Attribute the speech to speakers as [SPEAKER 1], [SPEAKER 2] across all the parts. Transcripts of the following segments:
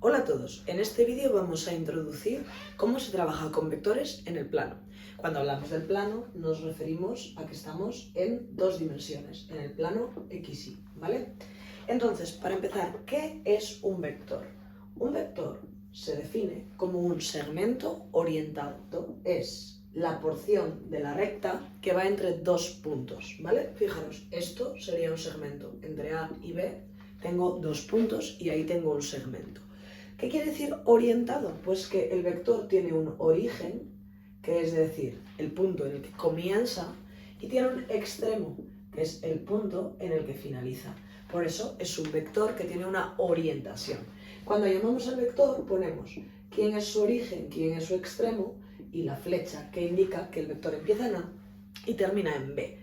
[SPEAKER 1] Hola a todos, en este vídeo vamos a introducir cómo se trabaja con vectores en el plano. Cuando hablamos del plano nos referimos a que estamos en dos dimensiones, en el plano XY, ¿vale? Entonces, para empezar, ¿qué es un vector? Un vector se define como un segmento orientado, es la porción de la recta que va entre dos puntos, ¿vale? Fijaros, esto sería un segmento entre A y B, tengo dos puntos y ahí tengo un segmento. ¿Qué quiere decir orientado? Pues que el vector tiene un origen, que es decir, el punto en el que comienza, y tiene un extremo, que es el punto en el que finaliza. Por eso es un vector que tiene una orientación. Cuando llamamos al vector ponemos quién es su origen, quién es su extremo y la flecha que indica que el vector empieza en A y termina en B.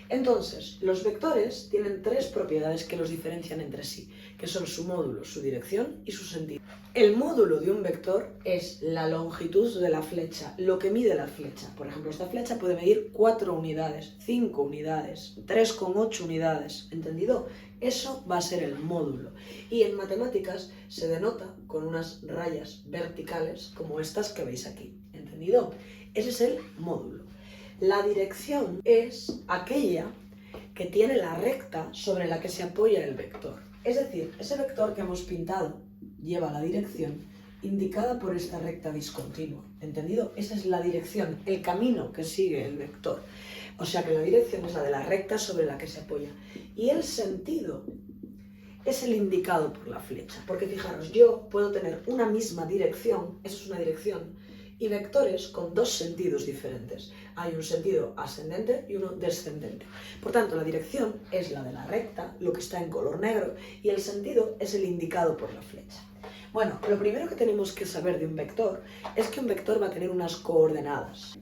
[SPEAKER 1] Entonces, los vectores tienen tres propiedades que los diferencian entre sí, que son su módulo, su dirección y su sentido. El módulo de un vector es la longitud de la flecha, lo que mide la flecha. Por ejemplo, esta flecha puede medir 4 unidades, 5 unidades, 3,8 unidades, ¿entendido? Eso va a ser el módulo. Y en matemáticas se denota con unas rayas verticales como estas que veis aquí, ¿entendido? Ese es el módulo. La dirección es aquella que tiene la recta sobre la que se apoya el vector. Es decir, ese vector que hemos pintado lleva la dirección indicada por esta recta discontinua. ¿Entendido? Esa es la dirección, el camino que sigue el vector. O sea que la dirección es la de la recta sobre la que se apoya. Y el sentido es el indicado por la flecha. Porque fijaros, yo puedo tener una misma dirección, eso es una dirección, y vectores con dos sentidos diferentes. Hay un sentido ascendente y uno descendente. Por tanto, la dirección es la de la recta, lo que está en color negro, y el sentido es el indicado por la flecha. Bueno, lo primero que tenemos que saber de un vector es que un vector va a tener unas coordenadas.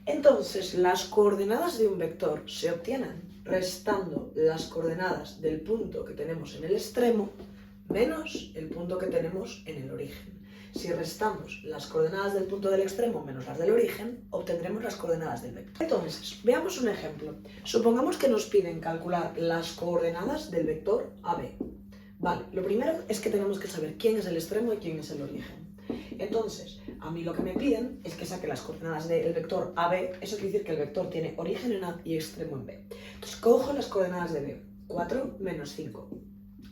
[SPEAKER 1] Entonces, las coordenadas de un vector se obtienen restando las coordenadas del punto que tenemos en el extremo menos el punto que tenemos en el origen. Si restamos las coordenadas del punto del extremo menos las del origen, obtendremos las coordenadas del vector. Entonces, veamos un ejemplo. Supongamos que nos piden calcular las coordenadas del vector AB. Vale, lo primero es que tenemos que saber quién es el extremo y quién es el origen. Entonces, a mí lo que me piden es que saque las coordenadas del vector AB, eso quiere decir que el vector tiene origen en A y extremo en B. Entonces, cojo las coordenadas de B, 4 menos 5,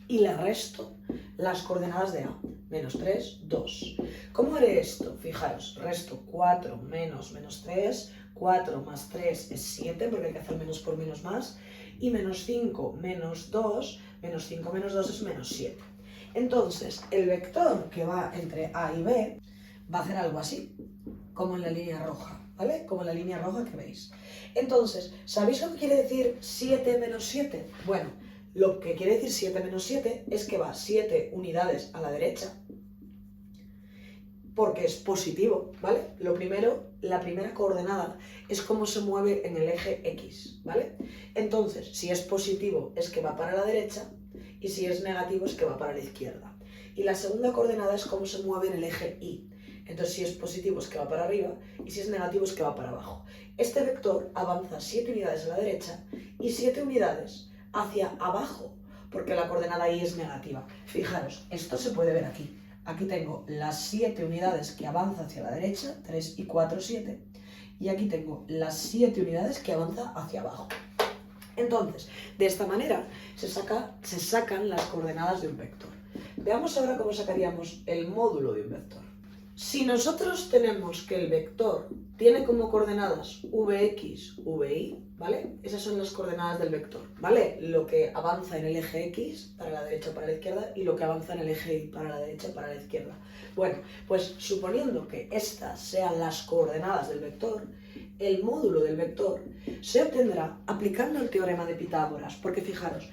[SPEAKER 1] y le resto las coordenadas de A, menos 3, 2. ¿Cómo haré esto? Fijaros, resto 4 menos 3, 4 más 3 es 7, porque hay que hacer menos por menos más, y menos 5 menos 2, menos 5 menos 2 es menos 7. Entonces, el vector que va entre A y B va a hacer algo así, como en la línea roja, ¿vale? Como en la línea roja que veis. Entonces, ¿sabéis lo que quiere decir 7 menos 7? Bueno, lo que quiere decir 7 menos 7 es que va 7 unidades a la derecha, porque es positivo, ¿vale? Lo primero, la primera coordenada es cómo se mueve en el eje X, ¿vale? Entonces, si es positivo es que va para la derecha, y si es negativo es que va para la izquierda. Y la segunda coordenada es cómo se mueve en el eje Y. Entonces, si es positivo es que va para arriba, y si es negativo es que va para abajo. Este vector avanza 7 unidades a la derecha y 7 unidades hacia abajo, porque la coordenada Y es negativa. Fijaros, esto se puede ver aquí. Aquí tengo las 7 unidades que avanza hacia la derecha, 3 y 4, 7. Y aquí tengo las 7 unidades que avanza hacia abajo. Entonces, de esta manera se sacan las coordenadas de un vector. Veamos ahora cómo sacaríamos el módulo de un vector. Si nosotros tenemos que el vector tiene como coordenadas Vx, Vi, ¿vale? Esas son las coordenadas del vector, ¿vale? Lo que avanza en el eje X para la derecha o para la izquierda y lo que avanza en el eje Y para la derecha o para la izquierda. Bueno, pues suponiendo que estas sean las coordenadas del vector, el módulo del vector se obtendrá aplicando el teorema de Pitágoras, porque fijaros,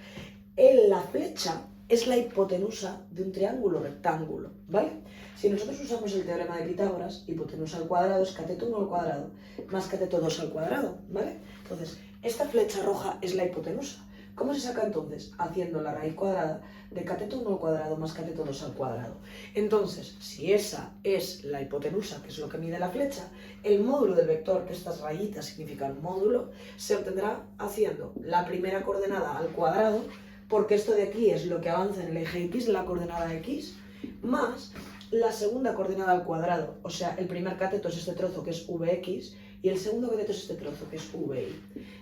[SPEAKER 1] la flecha es la hipotenusa de un triángulo rectángulo, ¿vale? Si nosotros usamos el teorema de Pitágoras, hipotenusa al cuadrado es cateto 1 al cuadrado más cateto 2 al cuadrado, ¿vale? Entonces, esta flecha roja es la hipotenusa. ¿Cómo se saca entonces? Haciendo la raíz cuadrada de cateto 1 al cuadrado más cateto 2 al cuadrado. Entonces, si esa es la hipotenusa, que es lo que mide la flecha, el módulo del vector, que estas rayitas significan módulo, se obtendrá haciendo la primera coordenada al cuadrado, porque esto de aquí es lo que avanza en el eje X, la coordenada X, más la segunda coordenada al cuadrado, o sea, el primer cateto es este trozo que es Vx y el segundo cateto es este trozo que es Vi,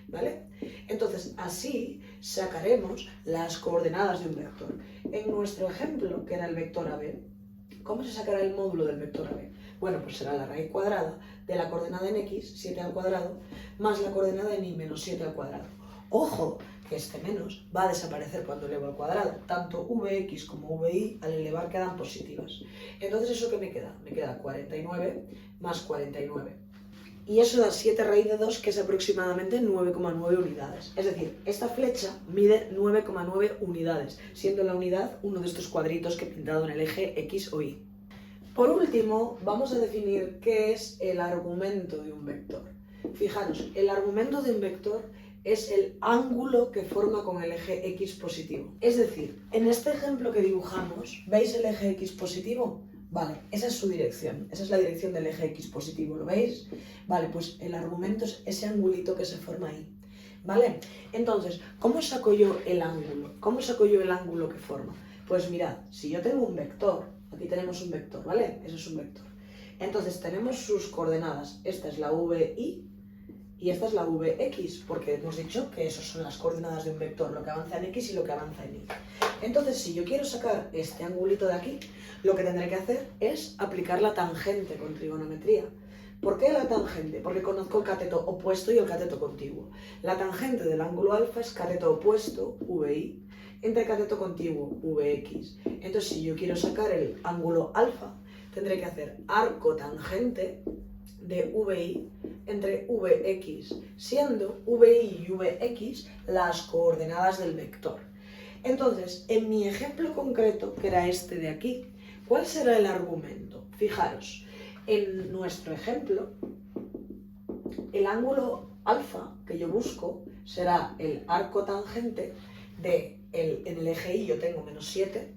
[SPEAKER 1] ¿vale? Entonces, así sacaremos las coordenadas de un vector. En nuestro ejemplo, que era el vector AB, ¿cómo se sacará el módulo del vector AB? Bueno, pues será la raíz cuadrada de la coordenada en x, 7 al cuadrado, más la coordenada en y, menos 7 al cuadrado. ¡Ojo! Que este menos va a desaparecer cuando elevo al cuadrado. Tanto Vx como Vi al elevar quedan positivas. Entonces, ¿eso qué me queda? Me queda 49 más 49. Y eso da 7 raíz de 2, que es aproximadamente 9,9 unidades. Es decir, esta flecha mide 9,9 unidades, siendo la unidad uno de estos cuadritos que he pintado en el eje X o Y. Por último, vamos a definir qué es el argumento de un vector. Fijaros, el argumento de un vector es el ángulo que forma con el eje X positivo. Es decir, en este ejemplo que dibujamos, ¿veis el eje X positivo? Vale, esa es su dirección, esa es la dirección del eje X positivo, ¿lo veis? Vale, pues el argumento es ese angulito que se forma ahí, ¿vale? Entonces, ¿cómo saco yo el ángulo? ¿Cómo saco yo el ángulo que forma? Pues mirad, si yo tengo un vector, aquí tenemos un vector, ¿vale? Ese es un vector. Entonces tenemos sus coordenadas, esta es la VI y esta es la Vx, porque hemos dicho que esas son las coordenadas de un vector, lo que avanza en X y lo que avanza en Y. Entonces, si yo quiero sacar este angulito de aquí, lo que tendré que hacer es aplicar la tangente con trigonometría. ¿Por qué la tangente? Porque conozco el cateto opuesto y el cateto contiguo. La tangente del ángulo alfa es cateto opuesto, VI, entre cateto contiguo, Vx. Entonces, si yo quiero sacar el ángulo alfa, tendré que hacer arco tangente de VI entre Vx, siendo VI y Vx las coordenadas del vector. Entonces, en mi ejemplo concreto, que era este de aquí, ¿cuál será el argumento? Fijaros, en nuestro ejemplo, el ángulo alfa que yo busco será el arco tangente de en el eje Y yo tengo menos 7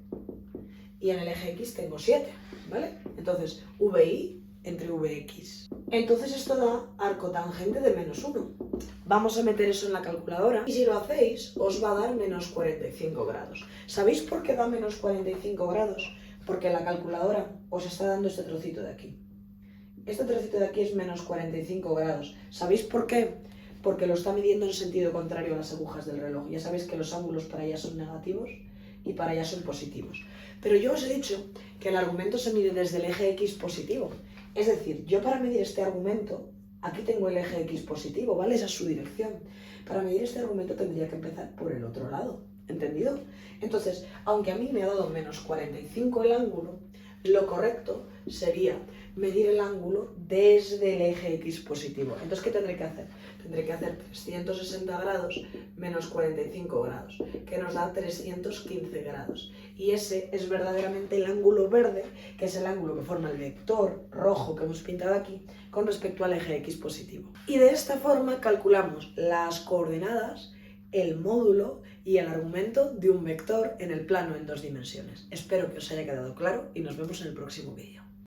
[SPEAKER 1] y en el eje X tengo 7, ¿vale? Entonces, VI entre Vx. Entonces esto da arco tangente de menos 1. Vamos a meter eso en la calculadora y si lo hacéis os va a dar menos 45 grados. ¿Sabéis por qué da menos 45 grados? Porque la calculadora os está dando este trocito de aquí. Este trocito de aquí es menos 45 grados. ¿Sabéis por qué? Porque lo está midiendo en sentido contrario a las agujas del reloj. Ya sabéis que los ángulos para allá son negativos y para allá son positivos. Pero yo os he dicho que el argumento se mide desde el eje X positivo. Es decir, yo para medir este argumento, aquí tengo el eje X positivo, ¿vale? Esa es su dirección. Para medir este argumento tendría que empezar por el otro lado, ¿entendido? Entonces, aunque a mí me ha dado menos 45 el ángulo, lo correcto sería medir el ángulo desde el eje X positivo. Entonces, ¿qué tendré que hacer? Tendré que hacer 360 grados menos 45 grados, que nos da 315 grados. Y ese es verdaderamente el ángulo verde, que es el ángulo que forma el vector rojo que hemos pintado aquí, con respecto al eje X positivo. Y de esta forma calculamos las coordenadas, el módulo y el argumento de un vector en el plano en 2 dimensiones. Espero que os haya quedado claro y nos vemos en el próximo vídeo.